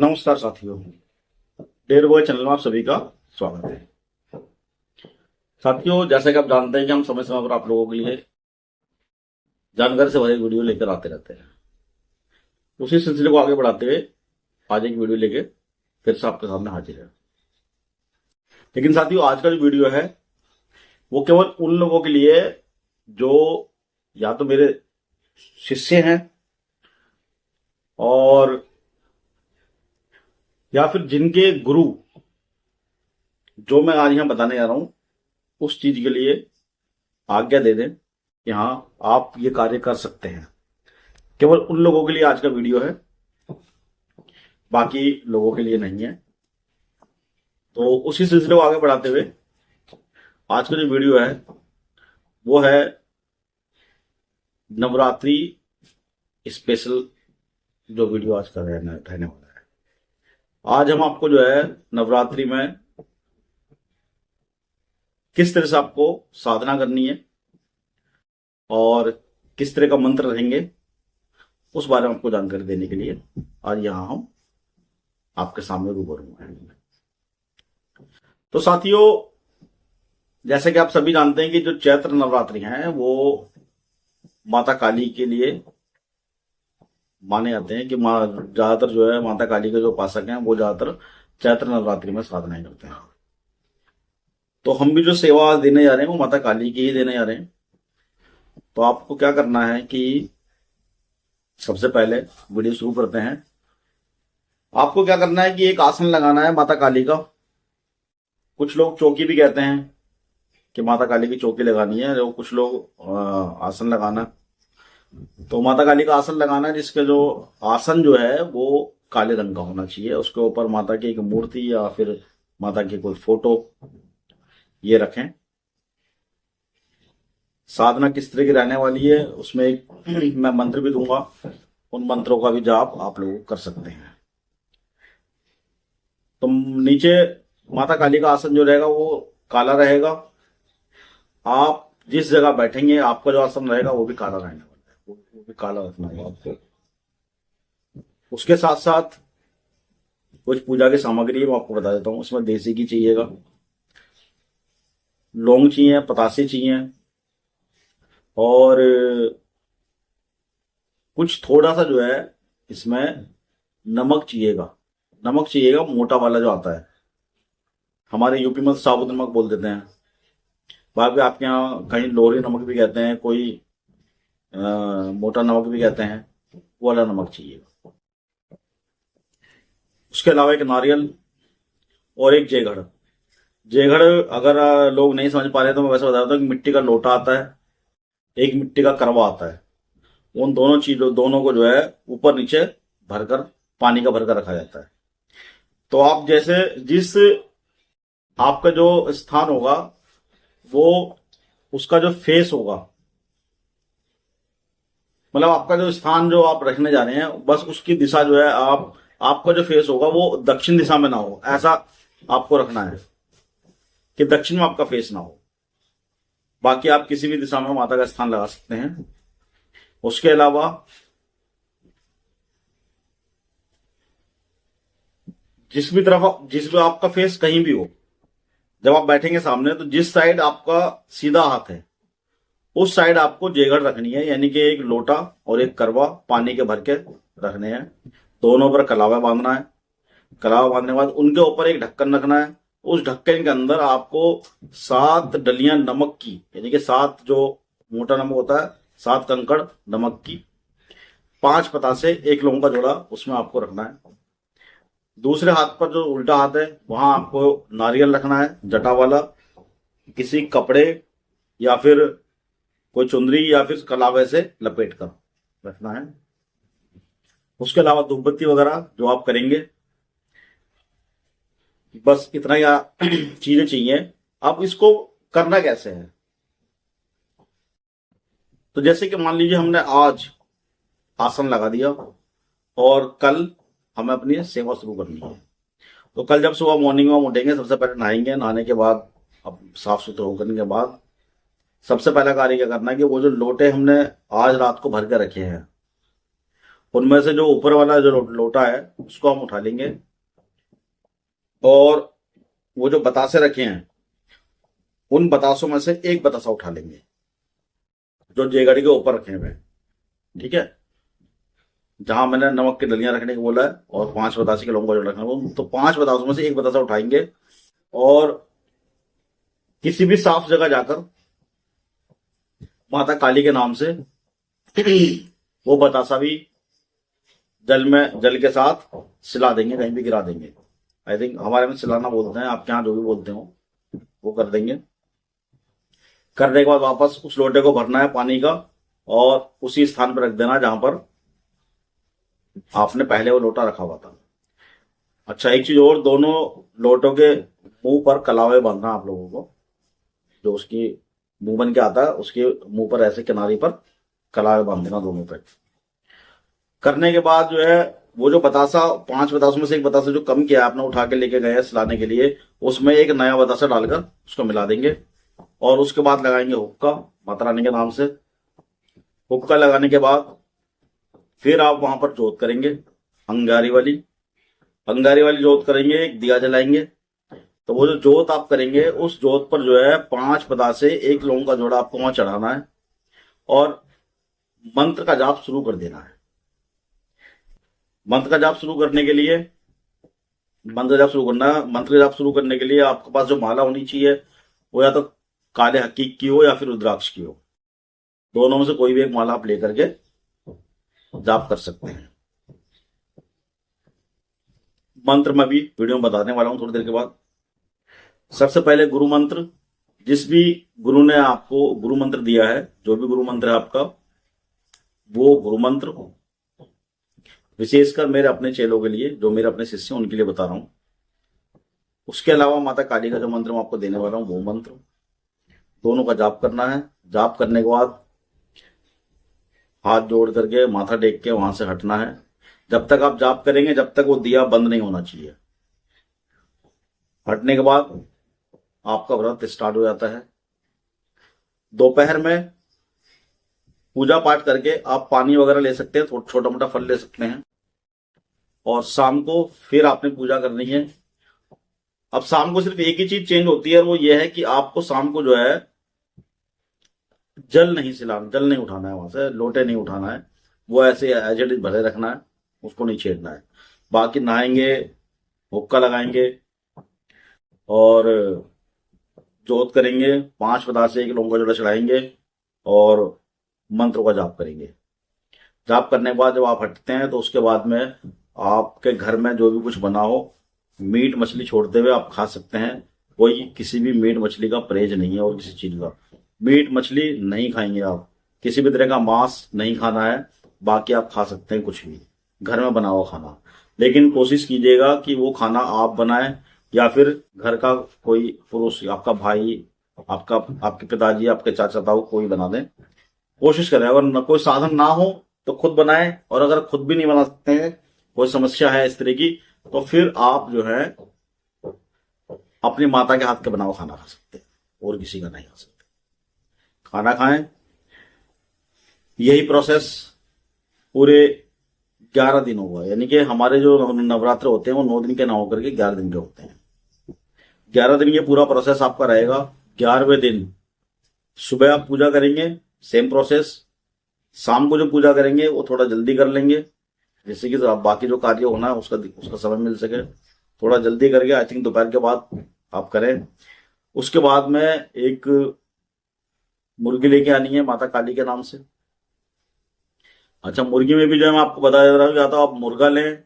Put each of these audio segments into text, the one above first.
नमस्कार साथियों, dare boy channel में आप सभी का स्वागत है। साथियों, जैसे कि आप जानते हैं कि हम समय समय पर आप लोगों के लिए जानकारी से भरी वीडियो लेकर आते रहते हैं। उसी सिलसिले को आगे बढ़ाते हुए आज एक वीडियो लेके फिर से आपके सामने हाजिर है। लेकिन साथियों, आज का जो वीडियो है वो केवल उन लोगों के लिए जो या तो मेरे शिष्य हैं और या फिर जिनके गुरु जो मैं आज यहाँ बताने जा रहा हूं उस चीज के लिए आज्ञा दे दें कि हाँ, आप ये कार्य कर सकते हैं। केवल उन लोगों के लिए आज का वीडियो है, बाकी लोगों के लिए नहीं है। तो उसी सिलसिले को आगे बढ़ाते हुए आज का जो वीडियो है वो है नवरात्रि स्पेशल। जो वीडियो आज का रहने वाला है, आज हम आपको जो है नवरात्रि में किस तरह से आपको साधना करनी है और किस तरह का मंत्र रहेंगे उस बारे में आपको जानकारी देने के लिए आज यहां हम आपके सामने रूबरू हैं। तो साथियों, जैसे कि आप सभी जानते हैं कि जो चैत्र नवरात्रि हैं वो माता काली के लिए माने जाते हैं कि ज्यादातर जो है माता काली के जो उपासक हैं वो ज्यादातर चैत्र नवरात्रि में साधनाएं करते हैं। तो हम भी जो सेवा देने जा रहे हैं वो माता काली की ही देने जा रहे हैं। तो आपको क्या करना है कि सबसे पहले वीडियो शुरू करते हैं। आपको क्या करना है कि एक आसन लगाना है माता काली का। कुछ लोग चौकी भी कहते हैं कि माता काली की चौकी लगानी है, जो कुछ लोग आसन लगाना। तो माता काली का आसन लगाना है जिसके जो आसन जो है वो काले रंग का होना चाहिए। उसके ऊपर माता की एक मूर्ति या फिर माता की कोई फोटो ये रखें। साधना किस तरह की रहने वाली है उसमें एक मैं मंत्र भी दूंगा, उन मंत्रों का भी जाप आप लोग कर सकते हैं। तो नीचे माता काली का आसन जो रहेगा वो काला रहेगा। आप जिस जगह बैठेंगे आपका जो आसन रहेगा वो भी काला रहने वाला है, वो भी काला रखना होगा आपको। उसके साथ साथ कुछ पूजा की सामग्री मैं आपको बता देता हूँ। उसमें देसी घी चाहिएगा, लौंग चाहिए, पतासे चाहिए और कुछ थोड़ा सा जो है इसमें नमक चाहिएगा। नमक चाहिएगा मोटा वाला जो आता है, हमारे यूपी में साबुत नमक बोल देते हैं, बाकी आपके यहाँ कहीं लोहरी नमक भी कहते हैं, कोई मोटा नमक भी कहते हैं, वो वाला नमक चाहिएगा। उसके अलावा एक नारियल और एक जेगड़। जेगड़ अगर लोग नहीं समझ पा रहे तो मैं वैसे बता देता हूँ कि मिट्टी का लोटा आता है, एक मिट्टी का करवा आता है। उन दोनों चीजों दोनों को जो है ऊपर नीचे भरकर पानी का भरकर रखा जाता है। तो आप जैसे जिस आपका जो स्थान होगा वो उसका जो फेस होगा, मतलब आपका जो स्थान जो आप रखने जा रहे हैं बस उसकी दिशा जो है आपका जो फेस होगा वो दक्षिण दिशा में ना हो, ऐसा आपको रखना है कि दक्षिण में आपका फेस ना हो। बाकी आप किसी भी दिशा में माता का स्थान लगा सकते हैं। उसके अलावा जिस भी आपका फेस कहीं भी हो, जब आप बैठेंगे सामने तो जिस साइड आपका सीधा हाथ है उस साइड आपको जेगड़ रखनी है, यानी कि एक लोटा और एक करवा पानी के भर के रखने हैं। दोनों पर कलावा बांधना है। कलावा बांधने के बाद उनके ऊपर एक ढक्कन रखना है। उस ढक्कन के अंदर आपको 7 डलियां नमक की, यानी कि 7 जो मोटा नमक होता है 7 कंकड़ नमक की, 5 पतासे, 1 लौंग का जोड़ा उसमें आपको रखना है। दूसरे हाथ पर जो उल्टा हाथ है वहां आपको नारियल रखना है, जटा वाला, किसी कपड़े या फिर कोई चुंदरी या फिर कलावे से लपेट कर रखना है। उसके अलावा धूपबत्ती वगैरह जो आप करेंगे, बस इतना या चीजें चाहिए। अब इसको करना कैसे है, तो जैसे कि मान लीजिए हमने आज आसन लगा दिया और कल हमें अपनी सेवा शुरू करनी है। तो कल जब सुबह मॉर्निंग में हम उठेंगे, सबसे पहले नहाएंगे। नहाने के बाद अब साफ सुथरा होने के बाद सबसे पहला कार्य क्या करना है कि वो जो लोटे हमने आज रात को भर के रखे हैं उनमें से जो ऊपर वाला जो लोटा है उसको हम उठा लेंगे, और वो जो बतासे रखे हैं उन बतासों में से एक बतासा उठा लेंगे जो जेगड़ी के ऊपर रखे हुए हैं। ठीक है, जहां मैंने नमक की डलियां रखने को बोला है और 5 बतासे के लौंग जो रखना है, तो 5 बतासों में से एक बतासा उठाएंगे और किसी भी साफ जगह जाकर माता काली के नाम से वो बतासा भी जल के साथ सिला देंगे, कहीं भी गिरा देंगे। आई थिंक हमारे में सिलाना बोलते हैं, आपके यहाँ जो भी बोलते हो वो कर देंगे। करने के बाद वापस उस लोटे को भरना है पानी का और उसी स्थान पर रख देना जहां पर आपने पहले वो लोटा रखा हुआ था। अच्छा, एक चीज और, दोनों लोटों के मुंह पर कलावे बांधना आप लोगों को। जो उसकी मुंह बन के आता है उसके मुंह पर ऐसे किनारी पर कलावे बांध देना दोनों पे। करने के बाद जो है वो जो बतासा, 5 बतासों में से एक बतासा जो कम किया आपने उठा के लेके गए सिलाने के लिए, उसमें एक नया बतासा डालकर उसको मिला देंगे और उसके बाद लगाएंगे हुक्का माता रानी के नाम से। हुक्का लगाने के बाद फिर आप वहां पर जोत करेंगे, अंगारी वाली जोत करेंगे, एक दिया जलाएंगे। तो वो जो जोत आप करेंगे उस जोत पर जो है 5 बतासे, एक लौंग का जोड़ा आपको वहां चढ़ाना है और मंत्र का जाप शुरू कर देना है। मंत्र का जाप शुरू करने के लिए आपके पास जो माला होनी चाहिए वो या तो काले हकीक की हो या फिर रुद्राक्ष की हो, दोनों में से कोई भी एक माला आप लेकर के जाप कर सकते हैं। मंत्र मैं भी वीडियो में बताने वाला हूं थोड़ी देर के बाद। सबसे पहले गुरु मंत्र, जिस भी गुरु ने आपको गुरु मंत्र दिया है, जो भी गुरु मंत्र है आपका, वो गुरु मंत्र विशेषकर मेरे अपने चेलों के लिए, जो मेरे अपने शिष्य उनके लिए बता रहा हूं। उसके अलावा माता काली का जो मंत्र मैं आपको देने वाला हूं वो मंत्र, दोनों का जाप करना है। जाप करने के बाद हाथ जोड़ करके माथा टेक के वहां से हटना है। जब तक आप जाप करेंगे जब तक वो दिया बंद नहीं होना चाहिए। हटने के बाद आपका व्रत स्टार्ट हो जाता है। दोपहर में पूजा पाठ करके आप पानी वगैरह ले सकते हैं, छोटा मोटा फल ले सकते हैं, और शाम को फिर आपने पूजा करनी है। अब शाम को सिर्फ एक ही चीज चेंज होती है और वो ये है कि आपको शाम को जो है जल नहीं उठाना है, वहां से लोटे नहीं उठाना है, वो ऐसे एज इट इज भरे रखना है, उसको नहीं छेड़ना है। बाकी नहाएंगे, हुक्का लगाएंगे और जोत करेंगे, 5 बतासे, एक लौंग का जोड़ा चढ़ाएंगे और मंत्र का जाप करेंगे। जाप करने के बाद जब आप हटते हैं तो उसके बाद में आपके घर में जो भी कुछ बना हो, मीट मछली छोड़ते हुए आप खा सकते हैं। कोई किसी भी मीट मछली का परहेज नहीं है और किसी चीज का मीट मछली नहीं खाएंगे आप, किसी भी तरह का मांस नहीं खाना है। बाकी आप खा सकते हैं कुछ भी घर में बना हुआ खाना, लेकिन कोशिश कीजिएगा कि वो खाना आप बनाएं या फिर घर का कोई पुरुष, आपका भाई, आपके पिताजी, आपके चाचा ताऊ कोई बना दें, कोशिश करें। अगर कोई साधन ना हो तो खुद बनाएं, और अगर खुद भी नहीं बना सकते हैं, कोई समस्या है इस तरह की, तो फिर आप जो है अपनी माता के हाथ का बना हुआ खाना खा सकते हैं और किसी का नहीं खा सकते। खाना खाएं। यही प्रोसेस पूरे 11 दिन होगा, यानी कि हमारे जो नवरात्र होते हैं वो 9 दिन के ना होकर के 11 दिन के होते हैं। 11 दिन ये पूरा प्रोसेस आपका रहेगा। 11वें दिन सुबह आप पूजा करेंगे, सेम प्रोसेस। शाम को जो पूजा करेंगे वो थोड़ा जल्दी कर लेंगे, जिससे कि बाकी जो कार्य होना है उसका समय मिल सके। थोड़ा जल्दी करके आई थिंक दोपहर के बाद आप करें। उसके बाद में एक मुर्गी लेके आनी है माता काली के नाम से। अच्छा, मुर्गी में भी जो है मैं आपको बता दे रहा हूँ, या तो आप मुर्गा लें,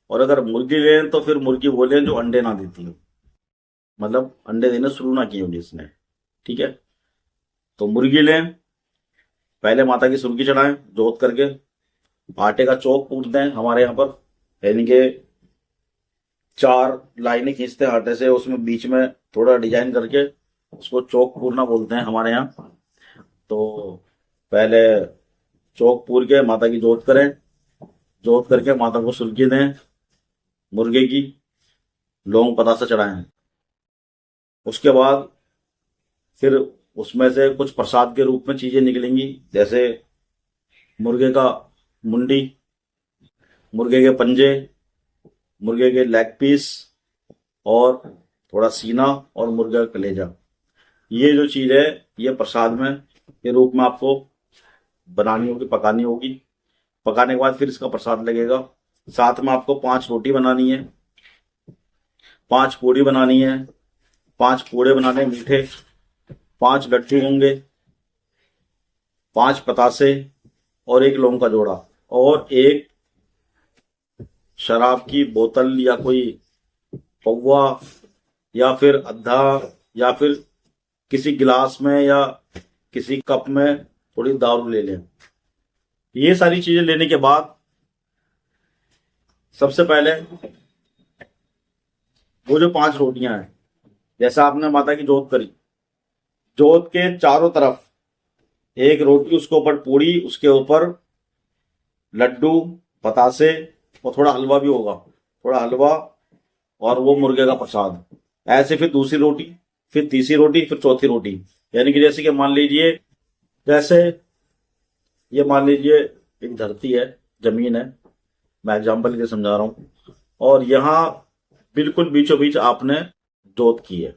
और अगर मुर्गी लें तो फिर मुर्गी वो लें जो अंडे ना देती हो, मतलब अंडे देने शुरू ना किए हो जिसने। ठीक है, तो मुर्गी लें, पहले माता की सुर्गी चढ़ाएं जोत करके, आटे का चौक पूछते हैं हमारे यहाँ पर, यानी कि 4 लाइनें खींचते हैं आटे से, उसमें बीच में थोड़ा डिजाइन करके उसको चौक पूरना बोलते हैं हमारे यहाँ। तो पहले चौक पूर के माता की जोत करें, जोत करके माता को सुर्गी दें मुर्गे की, लौंग पतासा चढ़ाएं। उसके बाद फिर उसमें से कुछ प्रसाद के रूप में चीजें निकलेंगी, जैसे मुर्गे का मुंडी, मुर्गे के पंजे, मुर्गे के लेग पीस और थोड़ा सीना और मुर्गे का कलेजा। ये जो चीज है ये प्रसाद में के रूप में आपको बनानी होगी, पकानी होगी। पकाने के बाद फिर इसका प्रसाद लगेगा। साथ में आपको 5 रोटी बनानी है, 5 पूड़ी बनानी है, 5 पूड़े बनाने मीठे, 5 लड्डू होंगे, 5 पतासे और 1 लौंग का जोड़ा और 1 शराब की बोतल या कोई पौवा या फिर अद्धा या फिर किसी गिलास में या किसी कप में थोड़ी दारू ले लें। ये सारी चीजें लेने के बाद सबसे पहले वो जो 5 रोटियां हैं, जैसा आपने माता की जोत करी, जोत के चारों तरफ 1 रोटी, उसके ऊपर पूड़ी, उसके ऊपर लड्डू, बतासे और थोड़ा हलवा भी होगा, थोड़ा हलवा और वो मुर्गे का प्रसाद। ऐसे फिर दूसरी रोटी, फिर तीसरी रोटी, फिर चौथी रोटी। यानी कि जैसे कि मान लीजिए, जैसे ये मान लीजिए एक धरती है, जमीन है, मैं एग्जाम्पल के समझा रहा हूं, और यहां बिल्कुल बीचों बीच आपने जोत की है।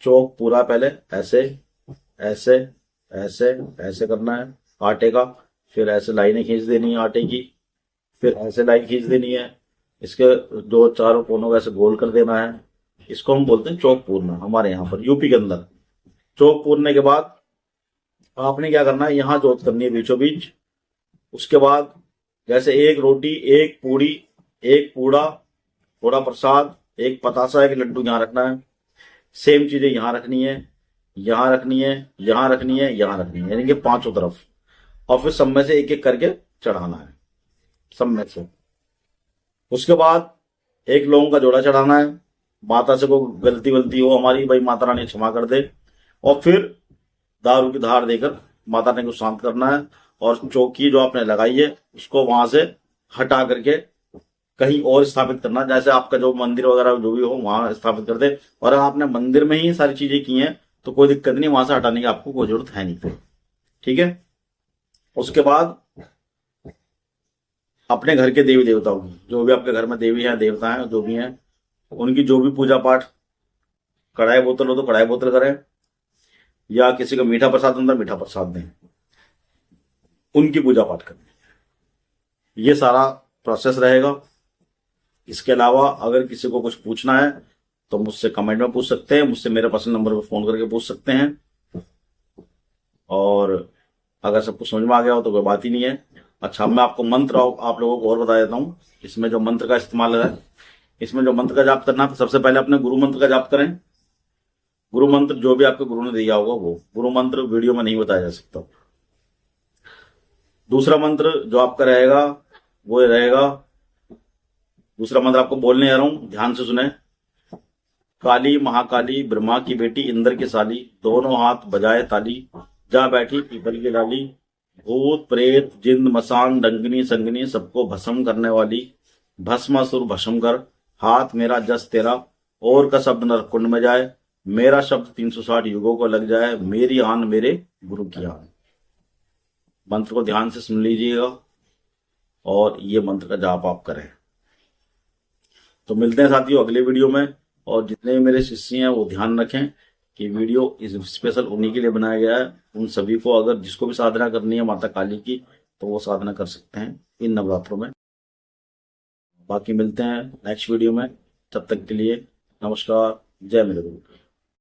चौक पूरा पहले ऐसे ऐसे ऐसे ऐसे करना है आटे का, फिर ऐसे लाइनें खींच देनी है आटे की, फिर ऐसे लाइन खींच देनी है, इसके 2 चारों कोनों को ऐसे गोल कर देना है। इसको हम बोलते हैं चौक पूरना, हमारे यहाँ पर यूपी के अंदर। चौक पूरने के बाद आपने क्या करना है, यहां जोत करनी है बीचों बीच। उसके बाद जैसे 1 रोटी, 1 पूड़ी, 1 पूड़ा, थोड़ा प्रसाद, 1 पतासा, 1 लड्डू यहां रखना है। सेम चीजें यहां रखनी है, यहां रखनी है, यहां रखनी है, यहां रखनी है, यानी कि 5 तरफ। और फिर सब में से 1-1 करके चढ़ाना है, सब में से। उसके बाद 1 लौंग का जोड़ा चढ़ाना है। माता से कोई गलती वलती हो हमारी, भाई माता रानी क्षमा कर दे। और फिर दारू की धार देकर माता रानी को शांत करना है। और चौकी जो आपने लगाई है उसको वहां से हटा करके कहीं और स्थापित करना, जैसे आपका जो मंदिर वगैरह जो भी हो वहां स्थापित कर दे। और आपने मंदिर में ही सारी चीजें की हैं तो कोई दिक्कत नहीं, वहां से हटाने की आपको कोई जरूरत है नहीं फिर, ठीक है। उसके बाद अपने घर के देवी देवताओं की, जो भी आपके घर में देवी है देवता है जो भी हैं, उनकी जो भी पूजा पाठ, कढ़ाई बोतल हो तो कढ़ाई बोतल करें, या किसी को मीठा प्रसाद अंदर मीठा प्रसाद दें, उनकी पूजा पाठ करें। ये सारा प्रोसेस रहेगा। इसके अलावा अगर किसी को कुछ पूछना है तो मुझसे कमेंट में पूछ सकते हैं, मुझसे मेरे पर्सनल नंबर पर फोन करके पूछ सकते हैं। और अगर सब कुछ समझ में आ गया हो तो कोई बात ही नहीं है। अच्छा, मैं आपको मंत्र आप लोगों को और बता देता हूँ। इसमें जो मंत्र का इस्तेमाल है, इसमें जो मंत्र का जाप करना है, सबसे पहले अपने गुरु मंत्र का जाप करें। गुरु मंत्र जो भी आपके गुरु ने दिया होगा वो गुरु मंत्र वीडियो में नहीं बताया जा सकता। दूसरा मंत्र जो आपका रहेगा वो रहेगा, दूसरा मंत्र आपको बोलने आ रहा हूं, ध्यान से सुने। काली महाकाली ब्रह्मा की बेटी इंद्र की साली, दोनों हाथ बजाए ताली, जा बैठी पीपल की डाली, भूत प्रेत जिन मसान डंगनी संगनी सबको भस्म करने वाली, भस्मासुर भस्म कर, हाथ मेरा जस तेरा, और का शब्द नरक कुंड में जाए, मेरा शब्द 360 युगों को लग जाए, मेरी आन मेरे गुरु की आन। मंत्र को ध्यान से सुन लीजिएगा और ये मंत्र का जाप आप करें। तो मिलते हैं साथियों अगले वीडियो में। और जितने भी मेरे शिष्य हैं वो ध्यान रखें कि वीडियो इस स्पेशल उन्हीं के लिए बनाया गया है। उन सभी को, अगर जिसको भी साधना करनी है माता काली की, तो वो साधना कर सकते हैं इन नवरात्रों में। बाकी मिलते हैं नेक्स्ट वीडियो में, तब तक के लिए नमस्कार, जय मेरे गुरु।